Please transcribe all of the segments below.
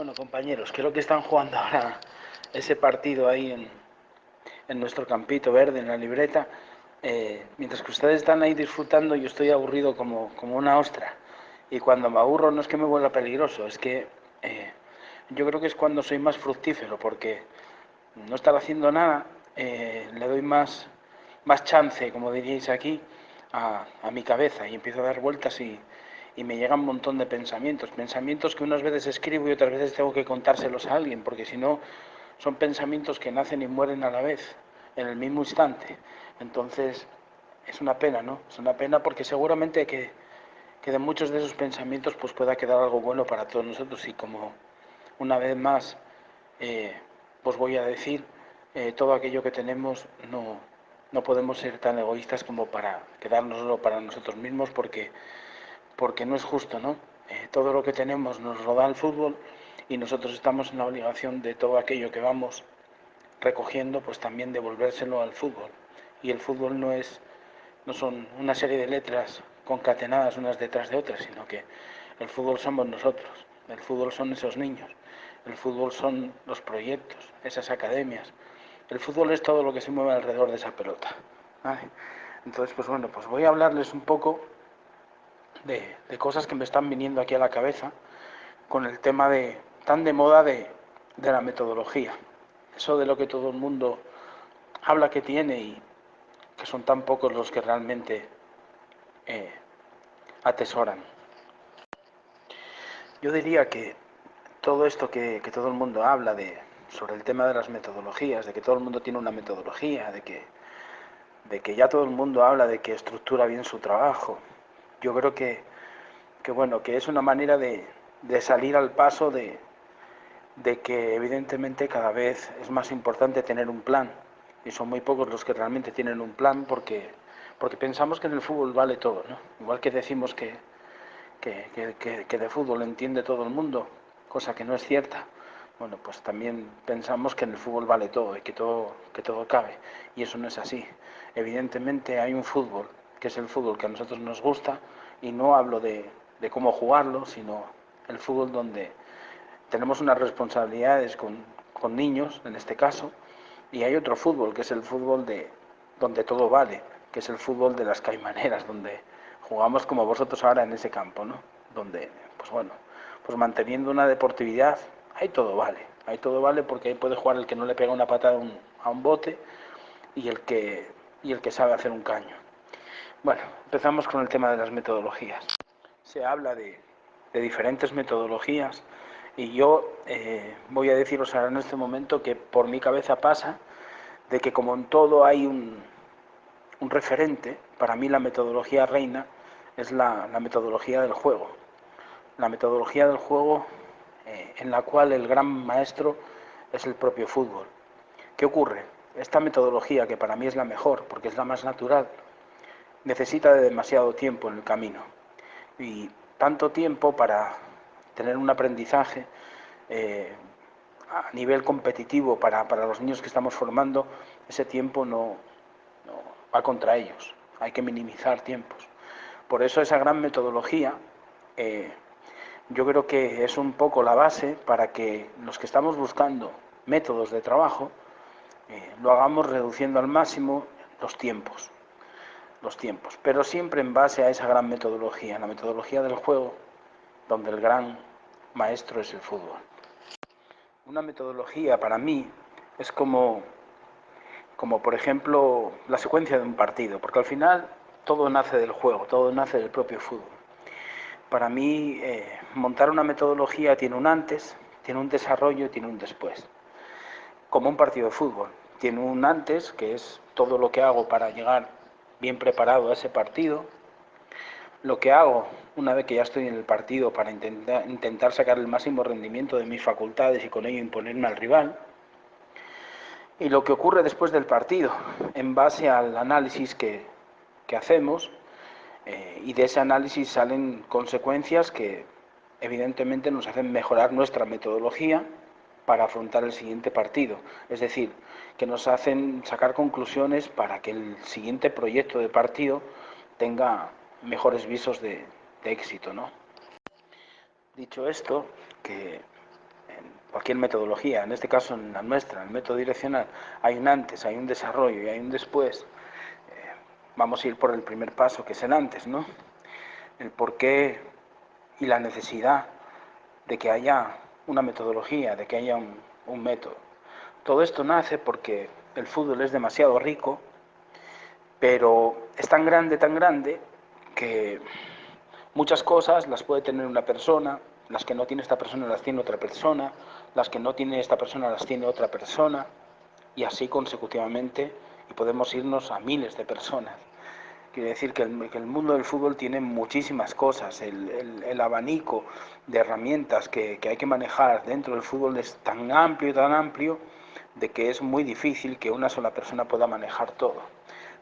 Bueno, compañeros, creo que están jugando ahora ese partido ahí en nuestro campito verde, en la libreta. Mientras que ustedes están ahí disfrutando, yo estoy aburrido como una ostra. Y cuando me aburro no es que me vuelva peligroso, es que yo creo que es cuando soy más fructífero, porque no estar haciendo nada le doy más chance, como diríais aquí, a mi cabeza y empiezo a dar vueltas y me llegan un montón de pensamientos que unas veces escribo y otras veces tengo que contárselos a alguien, porque si no son pensamientos que nacen y mueren a la vez, en el mismo instante. Entonces es una pena, ¿no? Es una pena porque seguramente que de muchos de esos pensamientos pues pueda quedar algo bueno para todos nosotros y como una vez más eh, pues voy a decir, todo aquello que tenemos no podemos ser tan egoístas como para quedárnoslo para nosotros mismos porque no es justo, ¿no? Todo lo que tenemos nos lo da el fútbol y nosotros estamos en la obligación de todo aquello que vamos recogiendo, pues también devolvérselo al fútbol. Y el fútbol no son una serie de letras concatenadas unas detrás de otras, sino que el fútbol somos nosotros, el fútbol son esos niños, el fútbol son los proyectos, esas academias. El fútbol es todo lo que se mueve alrededor de esa pelota. ¿Vale? Entonces, pues bueno, pues voy a hablarles un poco de cosas que me están viniendo aquí a la cabeza con el tema tan de moda de la metodología. Eso de lo que todo el mundo habla que tiene y que son tan pocos los que realmente eh, atesoran. Yo diría que todo esto que todo el mundo habla sobre el tema de las metodologías, de que todo el mundo tiene una metodología, de que ya todo el mundo habla de que estructura bien su trabajo, yo creo bueno, que es una manera de salir al paso de que evidentemente cada vez es más importante tener un plan y son muy pocos los que realmente tienen un plan porque pensamos que en el fútbol vale todo, ¿no? Igual que decimos que de fútbol entiende todo el mundo, cosa que no es cierta. Bueno, pues también pensamos que en el fútbol vale todo y que todo cabe. Y eso no es así. Evidentemente hay un fútbol, que es el fútbol que a nosotros nos gusta, y no hablo de cómo jugarlo, sino el fútbol donde tenemos unas responsabilidades con niños, en este caso, y hay otro fútbol, que es el fútbol donde todo vale, que es el fútbol de las caimaneras, donde jugamos como vosotros ahora en ese campo, ¿no? Donde, pues bueno, pues manteniendo una deportividad, ahí todo vale porque ahí puede jugar el que no le pega una patada a un bote y el que sabe hacer un caño. Bueno, empezamos con el tema de las metodologías. Se habla de diferentes metodologías y yo voy a deciros ahora en este momento que por mi cabeza pasa de que como en todo hay un referente, para mí la metodología reina es la metodología del juego. La metodología del juego en la cual el gran maestro es el propio fútbol. ¿Qué ocurre? Esta metodología, que para mí es la mejor porque es la más natural, necesita de demasiado tiempo en el camino. Y tanto tiempo para tener un aprendizaje a nivel competitivo para los niños que estamos formando, ese tiempo no va contra ellos. Hay que minimizar tiempos. Por eso esa gran metodología eh, yo creo que es un poco la base para que los que estamos buscando métodos de trabajo lo hagamos reduciendo al máximo los tiempos, pero siempre en base a esa gran metodología, la metodología del juego, donde el gran maestro es el fútbol. Una metodología para mí es como por ejemplo la secuencia de un partido, porque al final todo nace del juego, todo nace del propio fútbol. Para mí montar una metodología tiene un antes, tiene un desarrollo y tiene un después. Como un partido de fútbol, tiene un antes, que es todo lo que hago para llegar bien preparado a ese partido, lo que hago una vez que ya estoy en el partido para intentar sacar el máximo rendimiento de mis facultades y con ello imponerme al rival, y lo que ocurre después del partido, en base al análisis que hacemos, y de ese análisis salen consecuencias que evidentemente nos hacen mejorar nuestra metodología para afrontar el siguiente partido. Es decir, que nos hacen sacar conclusiones para que el siguiente proyecto de partido tenga mejores visos de éxito, ¿no? Dicho esto, que cualquier metodología, en este caso en la nuestra, el método direccional, hay un antes, hay un desarrollo y hay un después. Vamos a ir por el primer paso, que es el antes, ¿no? El porqué y la necesidad de que haya una metodología, de que haya un método. Todo esto nace porque el fútbol es demasiado rico, pero es tan grande, que muchas cosas las puede tener una persona, las que no tiene esta persona las tiene otra persona, las que no tiene esta persona las tiene otra persona, y así consecutivamente, y podemos irnos a miles de personas. Quiere decir que el mundo del fútbol tiene muchísimas cosas, el abanico de herramientas que hay que manejar dentro del fútbol es tan amplio, de que es muy difícil que una sola persona pueda manejar todo.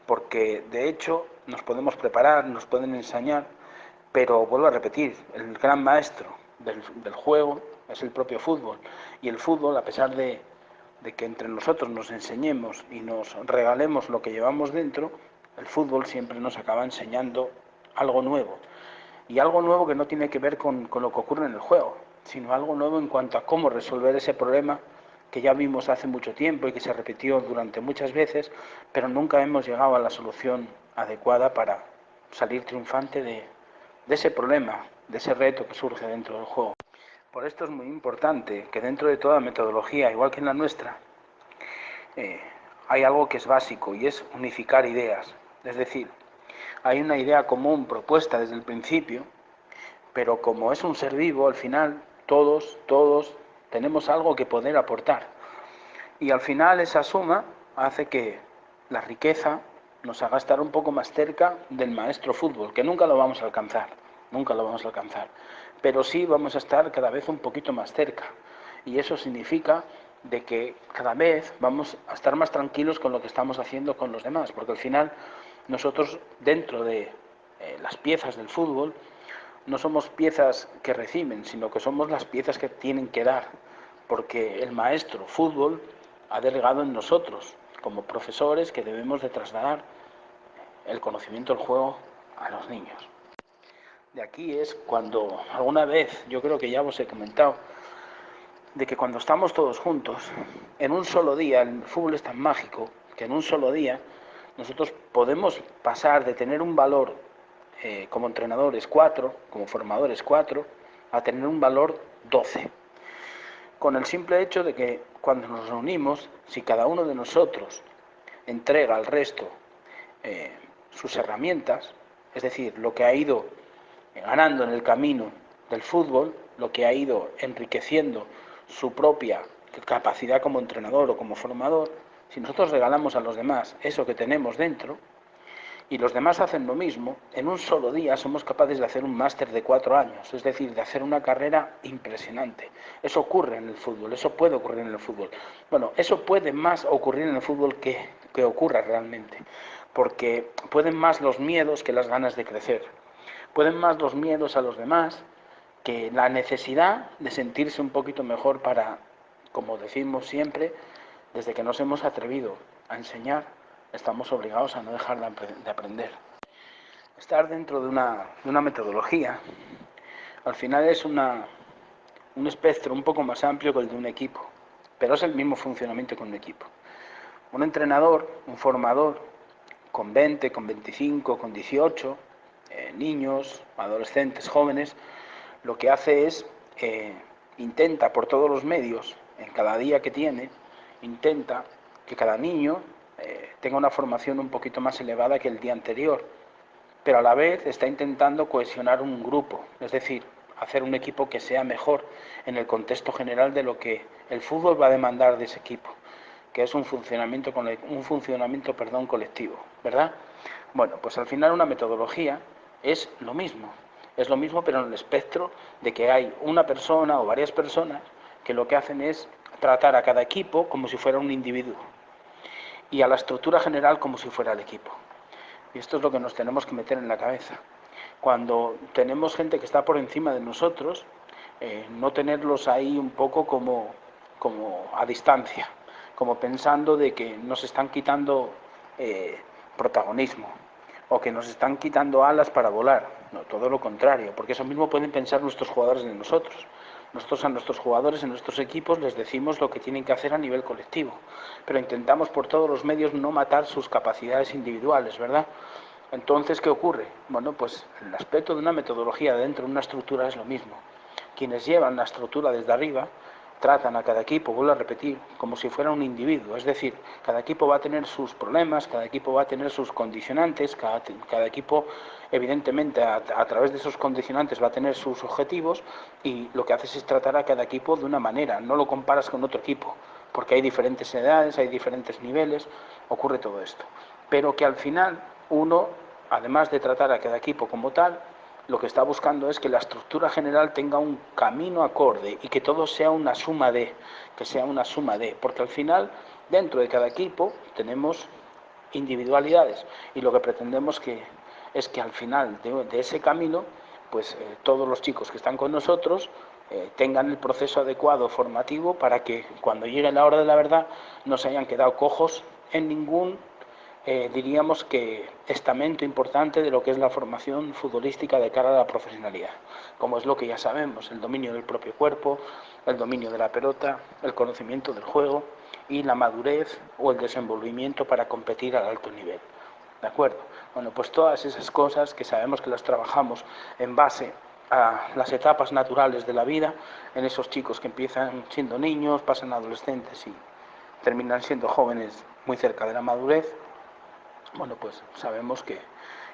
Porque de hecho nos podemos preparar, nos pueden enseñar, pero vuelvo a repetir, el gran maestro del juego es el propio fútbol. Y el fútbol, a pesar de que entre nosotros nos enseñemos y nos regalemos lo que llevamos dentro, el fútbol siempre nos acaba enseñando algo nuevo. Y algo nuevo que no tiene que ver con lo que ocurre en el juego, sino algo nuevo en cuanto a cómo resolver ese problema que ya vimos hace mucho tiempo y que se repitió durante muchas veces, pero nunca hemos llegado a la solución adecuada para salir triunfante de ese problema, de ese reto que surge dentro del juego. Por esto es muy importante que dentro de toda metodología, igual que en la nuestra, eh, hay algo que es básico y es unificar ideas. Es decir, hay una idea común propuesta desde el principio, pero como es un ser vivo, al final todos tenemos algo que poder aportar. Y al final esa suma hace que la riqueza nos haga estar un poco más cerca del maestro fútbol, que nunca lo vamos a alcanzar, nunca lo vamos a alcanzar, pero sí vamos a estar cada vez un poquito más cerca. Y eso significa de que cada vez vamos a estar más tranquilos con lo que estamos haciendo con los demás, porque al final nosotros dentro de las piezas del fútbol no somos piezas que reciben, sino que somos las piezas que tienen que dar, porque el maestro fútbol ha delegado en nosotros, como profesores, que debemos de trasladar el conocimiento del juego a los niños. De aquí es cuando alguna vez, yo creo que ya os he comentado, de que cuando estamos todos juntos, en un solo día, el fútbol es tan mágico, que en un solo día nosotros podemos pasar de tener un valor como entrenadores 4, como formadores 4, a tener un valor 12. Con el simple hecho de que cuando nos reunimos, si cada uno de nosotros entrega al resto sus herramientas, es decir, lo que ha ido ganando en el camino del fútbol, lo que ha ido enriqueciendo su propia capacidad como entrenador o como formador, si nosotros regalamos a los demás eso que tenemos dentro, y los demás hacen lo mismo, en un solo día somos capaces de hacer un máster de 4 años, es decir, de hacer una carrera impresionante. Eso ocurre en el fútbol, eso puede ocurrir en el fútbol. Bueno, eso puede más ocurrir en el fútbol que ocurra realmente, porque pueden más los miedos que las ganas de crecer. Pueden más los miedos a los demás que la necesidad de sentirse un poquito mejor para, como decimos siempre, desde que nos hemos atrevido a enseñar, estamos obligados a no dejar de aprender. Estar dentro de una metodología, al final es un espectro un poco más amplio que el de un equipo, pero es el mismo funcionamiento que un equipo. Un entrenador, un formador, con 20, con 25, con 18, niños, adolescentes, jóvenes, lo que hace es, intenta por todos los medios, en cada día que tiene, intenta que cada niño tenga una formación un poquito más elevada que el día anterior, pero a la vez está intentando cohesionar un grupo, es decir, hacer un equipo que sea mejor en el contexto general de lo que el fútbol va a demandar de ese equipo, que es un funcionamiento colectivo, ¿verdad? Bueno, pues al final una metodología es lo mismo pero en el espectro de que hay una persona o varias personas que lo que hacen es tratar a cada equipo como si fuera un individuo y a la estructura general como si fuera el equipo. Y esto es lo que nos tenemos que meter en la cabeza. Cuando tenemos gente que está por encima de nosotros, no tenerlos ahí un poco como a distancia, como pensando de que nos están quitando protagonismo o que nos están quitando alas para volar. No, todo lo contrario, porque eso mismo pueden pensar nuestros jugadores de nosotros. Nosotros a nuestros jugadores, en nuestros equipos, les decimos lo que tienen que hacer a nivel colectivo, pero intentamos por todos los medios no matar sus capacidades individuales, ¿verdad? Entonces, ¿qué ocurre? Bueno, pues el aspecto de una metodología dentro de una estructura es lo mismo. Quienes llevan la estructura desde arriba tratan a cada equipo, vuelvo a repetir, como si fuera un individuo. Es decir, cada equipo va a tener sus problemas, cada equipo va a tener sus condicionantes, cada equipo, evidentemente, a través de esos condicionantes va a tener sus objetivos y lo que haces es tratar a cada equipo de una manera, no lo comparas con otro equipo, porque hay diferentes edades, hay diferentes niveles, ocurre todo esto. Pero que al final uno, además de tratar a cada equipo como tal, lo que está buscando es que la estructura general tenga un camino acorde y que todo sea una suma de, que sea una suma de, porque al final dentro de cada equipo tenemos individualidades y lo que pretendemos es que al final de ese camino pues todos los chicos que están con nosotros tengan el proceso adecuado formativo para que cuando llegue la hora de la verdad no se hayan quedado cojos en ningún diríamos que estamento importante de lo que es la formación futbolística de cara a la profesionalidad, como es lo que ya sabemos, el dominio del propio cuerpo, el dominio de la pelota, el conocimiento del juego y la madurez o el desenvolvimiento para competir al alto nivel. ¿De acuerdo? Bueno, pues todas esas cosas que sabemos que las trabajamos en base a las etapas naturales de la vida, en esos chicos que empiezan siendo niños, pasan a adolescentes y terminan siendo jóvenes muy cerca de la madurez. Bueno, pues sabemos que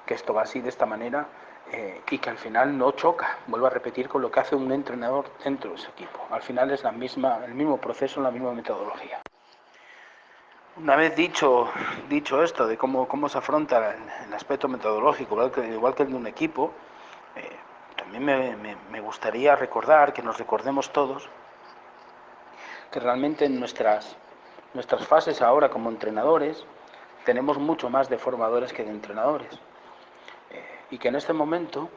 esto va así de esta manera y que al final no choca, vuelvo a repetir, con lo que hace un entrenador dentro de ese equipo. Al final es el mismo proceso, la misma metodología. Una vez dicho esto de cómo se afronta el aspecto metodológico, igual que el de un equipo, eh, también me gustaría recordar, que nos recordemos todos, que realmente en nuestras fases ahora como entrenadores tenemos mucho más de formadores que de entrenadores. Y que en este momento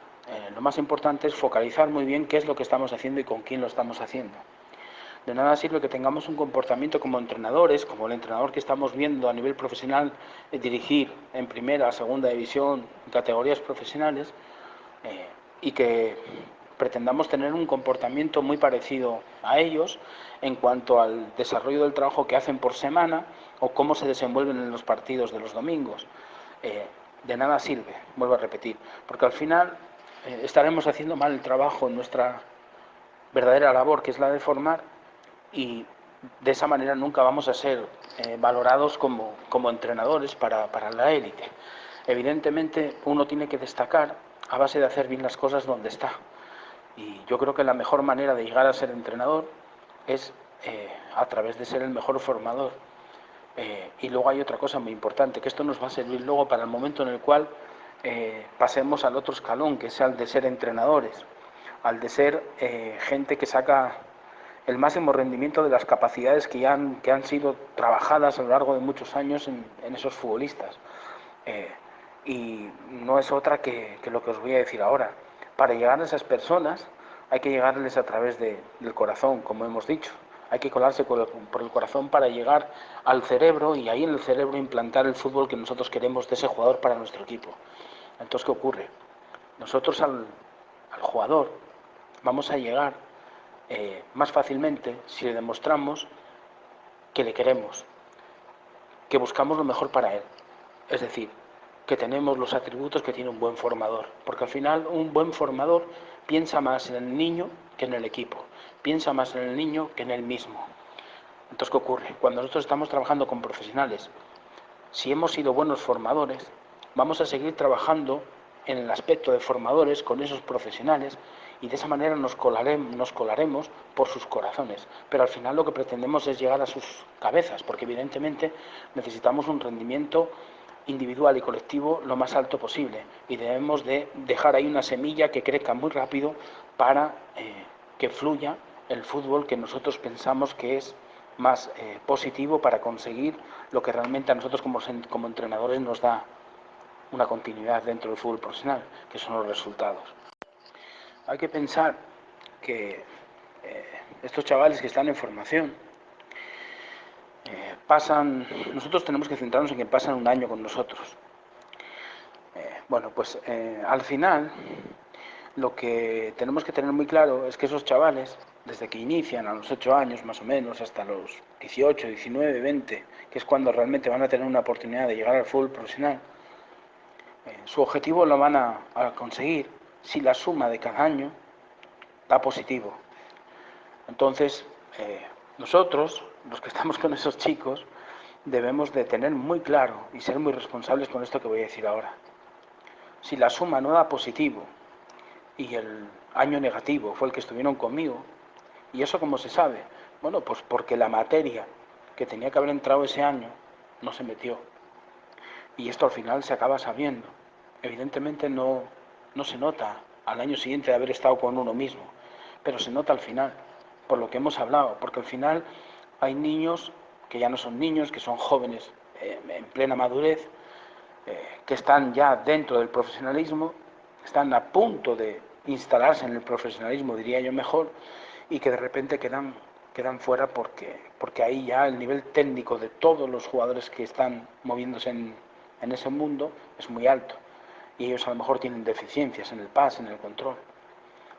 lo más importante es focalizar muy bien qué es lo que estamos haciendo y con quién lo estamos haciendo. De nada sirve que tengamos un comportamiento como entrenadores, como el entrenador que estamos viendo a nivel profesional dirigir en primera, segunda división, categorías profesionales, eh, y que pretendamos tener un comportamiento muy parecido a ellos en cuanto al desarrollo del trabajo que hacen por semana o cómo se desenvuelven en los partidos de los domingos. Eh, de nada sirve, vuelvo a repetir, porque al final estaremos haciendo mal el trabajo en nuestra verdadera labor, que es la de formar, y de esa manera nunca vamos a ser valorados como entrenadores para la élite. Evidentemente uno tiene que destacar a base de hacer bien las cosas donde está. Y yo creo que la mejor manera de llegar a ser entrenador es a través de ser el mejor formador. Y luego hay otra cosa muy importante, que esto nos va a servir luego para el momento en el cual pasemos al otro escalón, que es el de ser entrenadores, al de ser gente que saca el máximo rendimiento de las capacidades que han sido trabajadas a lo largo de muchos años en esos futbolistas. Eh, y no es otra que lo que os voy a decir ahora. Para llegar a esas personas hay que llegarles a través del corazón, como hemos dicho. Hay que colarse por el corazón para llegar al cerebro y ahí en el cerebro implantar el fútbol que nosotros queremos de ese jugador para nuestro equipo. Entonces, ¿qué ocurre? Nosotros al jugador vamos a llegar más fácilmente si le demostramos que le queremos, que buscamos lo mejor para él. Es decir, que tenemos los atributos que tiene un buen formador. Porque al final un buen formador piensa más en el niño que en el equipo. Piensa más en el niño que en él mismo. Entonces, ¿qué ocurre? Cuando nosotros estamos trabajando con profesionales, si hemos sido buenos formadores, vamos a seguir trabajando en el aspecto de formadores con esos profesionales y de esa manera nos colaremos por sus corazones. Pero al final lo que pretendemos es llegar a sus cabezas, porque evidentemente necesitamos un rendimiento individual y colectivo lo más alto posible y debemos de dejar ahí una semilla que crezca muy rápido para que fluya el fútbol que nosotros pensamos que es más positivo para conseguir lo que realmente a nosotros como entrenadores nos da una continuidad dentro del fútbol profesional, que son los resultados. Hay que pensar que estos chavales que están en formación nosotros tenemos que centrarnos en que pasan un año con nosotros. Bueno, pues al final lo que tenemos que tener muy claro es que esos chavales desde que inician a los 8 años más o menos hasta los 18, 19, 20, que es cuando realmente van a tener una oportunidad de llegar al fútbol profesional, su objetivo lo van a conseguir si la suma de cada año da positivo. Entonces, nosotros, los que estamos con esos chicos, debemos de tener muy claro y ser muy responsables con esto que voy a decir ahora. Si la suma no da positivo y el año negativo fue el que estuvieron conmigo, ¿y eso cómo se sabe? Bueno, pues porque la materia que tenía que haber entrado ese año no se metió. Y esto al final se acaba sabiendo. Evidentemente no se nota al año siguiente de haber estado con uno mismo, pero se nota al final, por lo que hemos hablado, porque al final hay niños que ya no son niños, que son jóvenes en plena madurez, que están ya dentro del profesionalismo, están a punto de instalarse en el profesionalismo, diría yo mejor, y que de repente quedan fuera porque ahí ya el nivel técnico de todos los jugadores que están moviéndose en ese mundo es muy alto. Y ellos a lo mejor tienen deficiencias en el pase, en el control.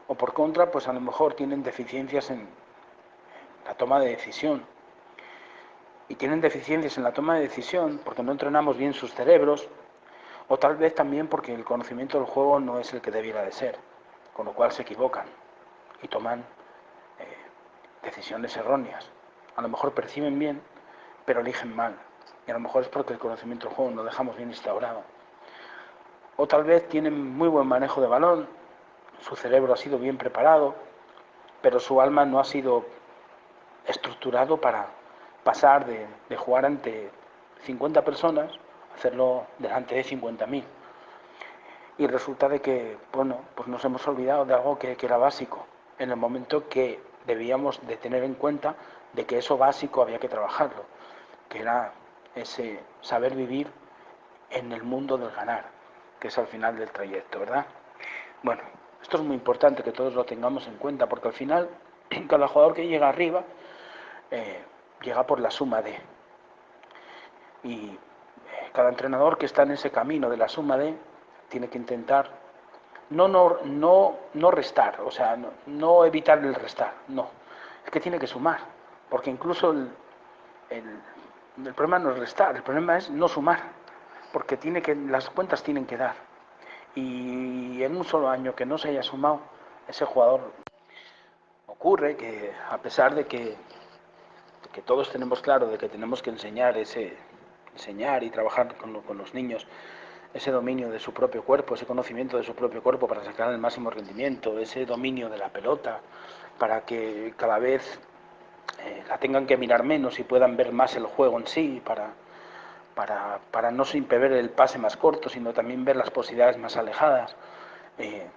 O por contra, pues a lo mejor tienen deficiencias en la toma de decisión. Y tienen deficiencias en la toma de decisión porque no entrenamos bien sus cerebros, o tal vez también porque el conocimiento del juego no es el que debiera de ser, con lo cual se equivocan y toman decisiones erróneas. A lo mejor perciben bien, pero eligen mal. Y a lo mejor es porque el conocimiento del juego no lo dejamos bien instaurado. O tal vez tienen muy buen manejo de balón, su cerebro ha sido bien preparado, pero su alma no ha sido estructurado para pasar de jugar ante 50 personas a hacerlo delante de 50.000. Y resulta de que, bueno, pues nos hemos olvidado de algo que era básico, en el momento que debíamos de tener en cuenta de que eso básico había que trabajarlo, que era ese saber vivir en el mundo del ganar, que es al final del trayecto, ¿verdad? Bueno, esto es muy importante que todos lo tengamos en cuenta, porque al final cada jugador que llega arriba eh, llega por la suma de. Y cada entrenador que está en ese camino de la suma de tiene que intentar no restar, o sea, no evitar el restar, no. Es que tiene que sumar, porque incluso el, el problema no es restar, el problema es no sumar, porque las cuentas tienen que dar. Y en un solo año que no se haya sumado, ese jugador ocurre que a pesar de que todos tenemos claro de que tenemos que enseñar y trabajar con los niños ese dominio de su propio cuerpo, ese conocimiento de su propio cuerpo para sacar el máximo rendimiento, ese dominio de la pelota, para que cada vez la tengan que mirar menos y puedan ver más el juego en sí, para no siempre ver el pase más corto, sino también ver las posibilidades más alejadas. Eh,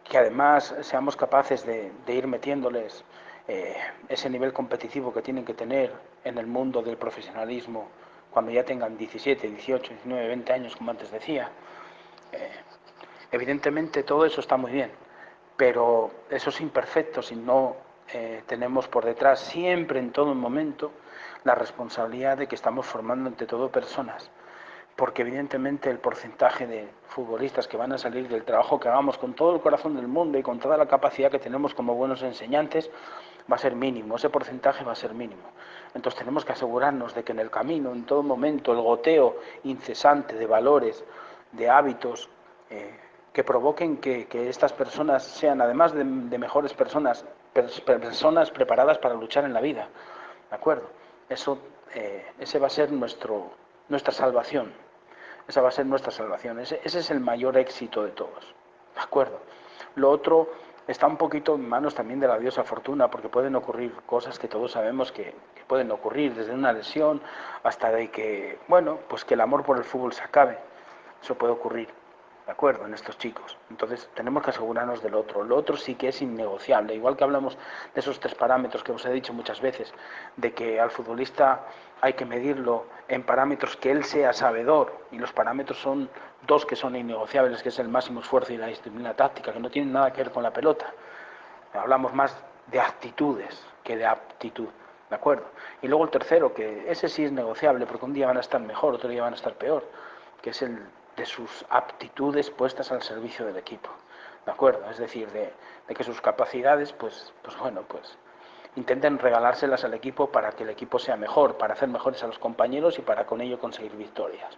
que además seamos capaces de ir metiéndoles ese nivel competitivo que tienen que tener en el mundo del profesionalismo cuando ya tengan 17, 18, 19, 20 años, como antes decía. Eh, Evidentemente todo eso está muy bien, pero eso es imperfecto si no tenemos por detrás siempre, en todo momento, la responsabilidad de que estamos formando ante todo personas, porque evidentemente el porcentaje de futbolistas que van a salir del trabajo que hagamos con todo el corazón del mundo y con toda la capacidad que tenemos como buenos enseñantes va a ser mínimo, ese porcentaje va a ser mínimo. Entonces tenemos que asegurarnos de que en el camino, en todo momento, el goteo incesante de valores, de hábitos, que provoquen que estas personas sean, además de mejores personas, personas preparadas para luchar en la vida. ¿De acuerdo? Eso, ese va a ser nuestra salvación. Esa va a ser nuestra salvación. Ese es el mayor éxito de todos. ¿De acuerdo? Lo otro está un poquito en manos también de la diosa fortuna, porque pueden ocurrir cosas que todos sabemos que pueden ocurrir, desde una lesión hasta de que, bueno, pues que el amor por el fútbol se acabe. Eso puede ocurrir. ¿De acuerdo? En estos chicos. Entonces tenemos que asegurarnos del otro. Lo otro sí que es innegociable. Igual que hablamos de esos 3 parámetros que os he dicho muchas veces, de que al futbolista hay que medirlo en parámetros que él sea sabedor, y los parámetros son 2 que son innegociables, que es el máximo esfuerzo y la disciplina táctica, que no tienen nada que ver con la pelota. Hablamos más de actitudes que de aptitud. ¿De acuerdo? Y luego el tercero, que ese sí es negociable, porque un día van a estar mejor, otro día van a estar peor, que es de sus aptitudes puestas al servicio del equipo, ¿de acuerdo? Es decir, de que sus capacidades, pues intenten regalárselas al equipo para que el equipo sea mejor, para hacer mejores a los compañeros y para con ello conseguir victorias.